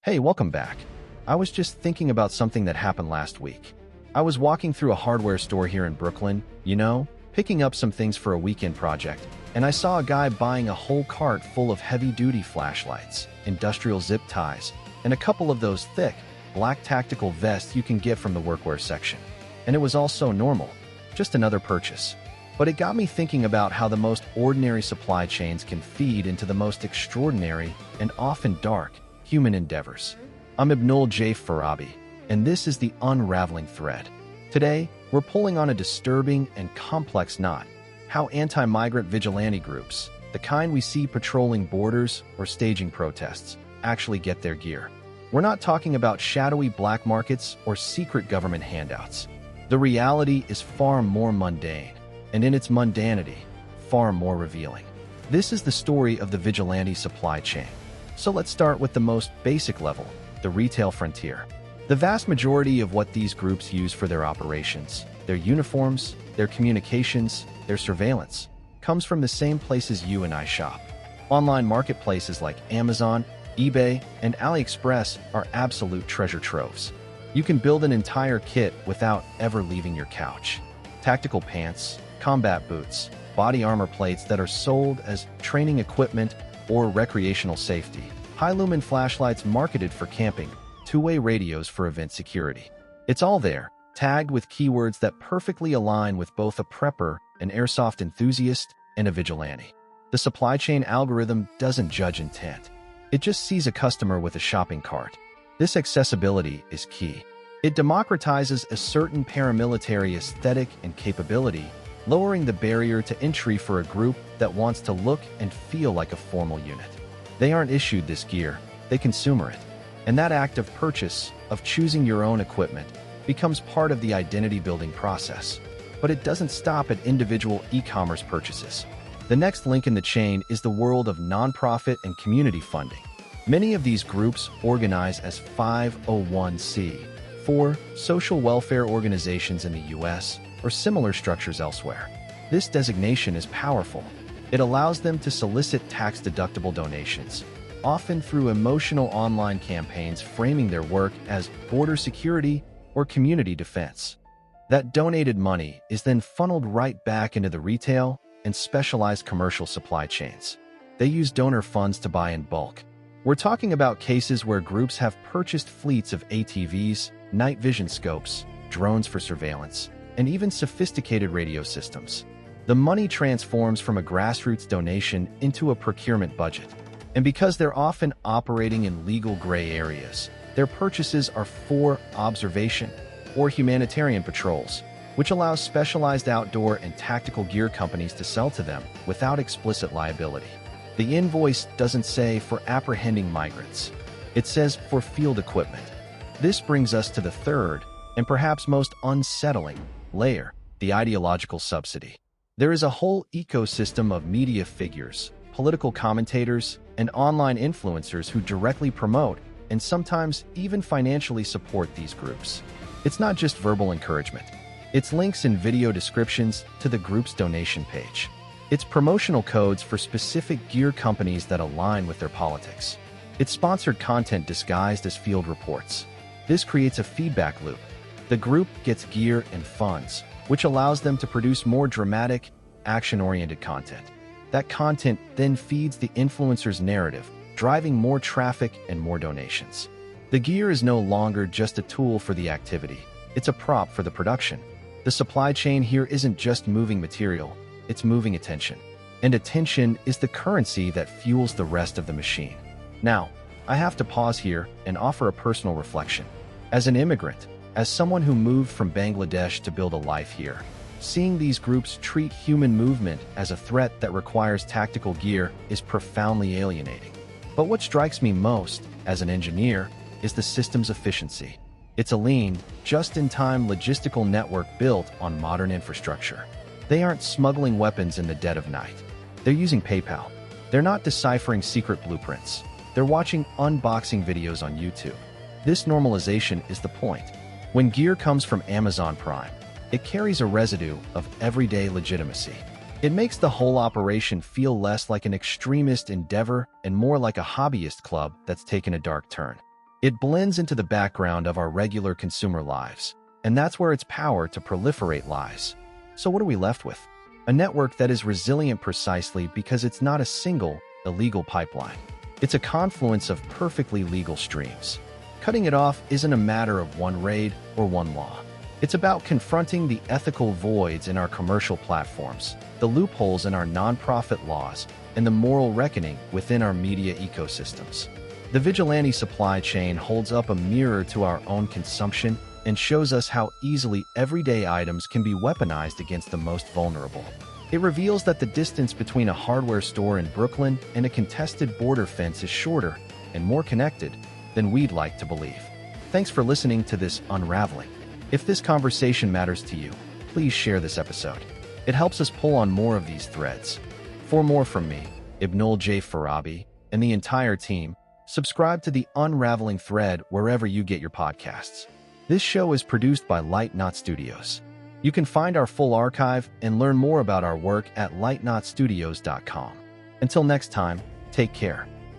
Hey, welcome back. I was just thinking about something that happened last week. I was walking through a hardware store here in Brooklyn, picking up some things for a weekend project, and I saw a guy buying a whole cart full of heavy-duty flashlights, industrial zip ties, and a couple of those thick, black tactical vests you can get from the workwear section. And it was all so normal, just another purchase. But it got me thinking about how the most ordinary supply chains can feed into the most extraordinary and often dark human endeavors. I'm Ibnul Jaif Farabi, and this is the Unraveling Thread. Today, we're pulling on a disturbing and complex knot: how anti-migrant vigilante groups, the kind we see patrolling borders or staging protests, actually get their gear. We're not talking about shadowy black markets or secret government handouts. The reality is far more mundane, and in its mundanity, far more revealing. This is the story of the vigilante supply chain. So let's start with the most basic level, the retail frontier. The vast majority of what these groups use for their operations, their uniforms, their communications, their surveillance, comes from the same places you and I shop. Online marketplaces like Amazon, eBay, and AliExpress are absolute treasure troves. You can build an entire kit without ever leaving your couch. Tactical pants, combat boots, body armor plates that are sold as training equipment or recreational safety, high-lumen flashlights marketed for camping, two-way radios for event security. It's all there, tagged with keywords that perfectly align with both a prepper, an airsoft enthusiast, and a vigilante. The supply chain algorithm doesn't judge intent. It just sees a customer with a shopping cart. This accessibility is key. It democratizes a certain paramilitary aesthetic and capability, lowering the barrier to entry for a group that wants to look and feel like a formal unit. They aren't issued this gear, they consumer it. And that act of purchase, of choosing your own equipment, becomes part of the identity-building process. But it doesn't stop at individual e-commerce purchases. The next link in the chain is the world of nonprofit and community funding. Many of these groups organize as 501(c)(4) social welfare organizations in the US or similar structures elsewhere. This designation is powerful. It allows them to solicit tax-deductible donations, often through emotional online campaigns framing their work as border security or community defense. That donated money is then funneled right back into the retail and specialized commercial supply chains. They use donor funds to buy in bulk. We're talking about cases where groups have purchased fleets of ATVs, night vision scopes, drones for surveillance, and even sophisticated radio systems. The money transforms from a grassroots donation into a procurement budget. And because they're often operating in legal gray areas, their purchases are for observation or humanitarian patrols, which allows specialized outdoor and tactical gear companies to sell to them without explicit liability. The invoice doesn't say for apprehending migrants. It says for field equipment. This brings us to the third, and perhaps most unsettling, layer, the ideological subsidy. There is a whole ecosystem of media figures, political commentators, and online influencers who directly promote and sometimes even financially support these groups. It's not just verbal encouragement. It's links in video descriptions to the group's donation page. It's promotional codes for specific gear companies that align with their politics. It's sponsored content disguised as field reports. This creates a feedback loop. The group gets gear and funds, which allows them to produce more dramatic, action-oriented content. That content then feeds the influencer's narrative, driving more traffic and more donations. The gear is no longer just a tool for the activity. It's a prop for the production. The supply chain here isn't just moving material, it's moving attention. And attention is the currency that fuels the rest of the machine. Now, I have to pause here and offer a personal reflection. As an immigrant, as someone who moved from Bangladesh to build a life here, seeing these groups treat human movement as a threat that requires tactical gear is profoundly alienating. But what strikes me most, as an engineer, is the system's efficiency. It's a lean, just-in-time logistical network built on modern infrastructure. They aren't smuggling weapons in the dead of night. They're using PayPal. They're not deciphering secret blueprints. They're watching unboxing videos on YouTube. This normalization is the point. When gear comes from Amazon Prime, it carries a residue of everyday legitimacy. It makes the whole operation feel less like an extremist endeavor and more like a hobbyist club that's taken a dark turn. It blends into the background of our regular consumer lives, and that's where its power to proliferate lies. So what are we left with? A network that is resilient precisely because it's not a single, illegal pipeline. It's a confluence of perfectly legal streams. Cutting it off isn't a matter of one raid or one law. It's about confronting the ethical voids in our commercial platforms, the loopholes in our nonprofit laws, and the moral reckoning within our media ecosystems. The Vigilante supply chain holds up a mirror to our own consumption and shows us how easily everyday items can be weaponized against the most vulnerable. It reveals that the distance between a hardware store in Brooklyn and a contested border fence is shorter and more connected than we'd like to believe. Thanks for listening to this unraveling. If this conversation matters to you, please share this episode. It helps us pull on more of these threads. For more from me, Ibnul Jaif Farabi, and the entire team, subscribe to the Unraveling thread wherever you get your podcasts. This show is produced by Light Knot Studios. You can find our full archive and learn more about our work at lightknotstudios.com. Until next time, take care.